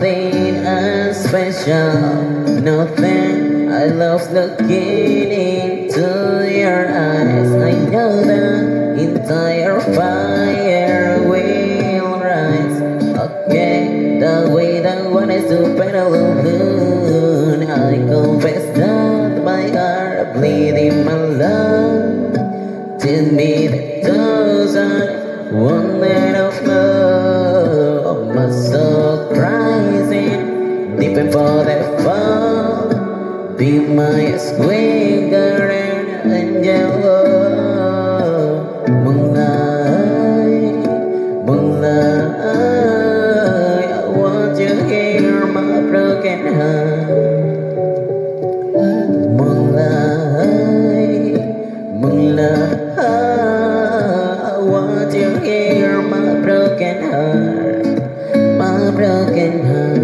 something special. Nothing I love looking into your eyes. I know the entire fire will rise. Okay, the way that one is to paint balloon. I confess that my heart bleeding my love. Tell me that doesn't one night of love. My soul crying deep in for the fall. Be my squigger and angel. Moonlight, moonlight, I want you hear my broken heart. Moonlight, moonlight, I want you hear my broken heart, my broken heart.